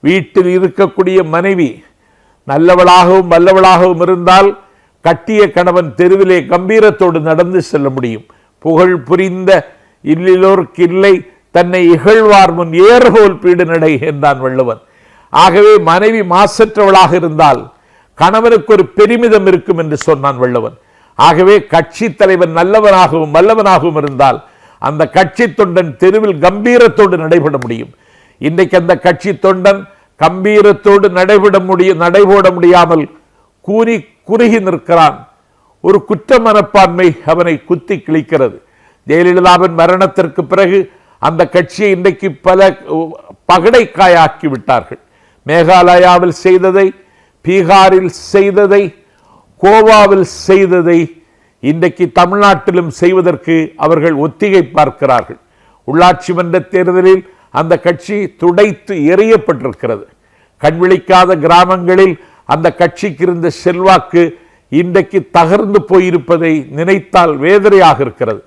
வீட்டில் இருக்கக்கூடிய மனைவி நல்லவளாகவும் வல்லவளாகவும் இருந்தால் கட்டிய கணவன் தெருவிலே கம்பீரத்தோடு நடந்து செல்ல முடியும். புகழ் புரிந்த இல்லிலோர்க்கு இல்லை தன்னை இகழ்வார் முன் ஏறுகோல் பீடு நடை என்றான் வள்ளுவன். ஆகவே மனைவி மாசற்றவளாக இருந்தால் கணவனுக்கு ஒரு பெருமிதம் இருக்கும் என்று சொன்னான் வள்ளுவன். ஆகவே கட்சி தலைவன் நல்லவனாகவும் வல்லவனாகவும் இருந்தால் அந்த கட்சி தொண்டன் தெருவில் கம்பீரத்தோடு நடைபெற முடியும். இன்றைக்கு அந்த கட்சி தொண்டன் கம்பீரத்தோடு நடைபோட முடியாமல் கூறி குறுகி நிற்கிறான். ஒரு குற்ற மனப்பான்மை அவனை குத்தி கிழிக்கிறது. ஜெயலலிதாவின் மரணத்திற்கு பிறகு அந்த கட்சியை இன்றைக்கு பல பகடைக்காயாக்கி விட்டார்கள். மேகாலயாவில் செய்ததை, பீகாரில் செய்ததை, கோவாவில் செய்ததை இன்றைக்கு தமிழ்நாட்டிலும் செய்வதற்கு அவர்கள் ஒத்திகை பார்க்கிறார்கள். உள்ளாட்சி மன்ற தேர்தலில் அந்த கட்சி துடைத்து எறியப்பட்டிருக்கிறது. கண்விழிக்காத கிராமங்களில் அந்த கட்சிக்கு இருந்த செல்வாக்கு இன்றைக்கு தகர்ந்து போயிருப்பதை நினைத்தால் வேதனையாக இருக்கிறது.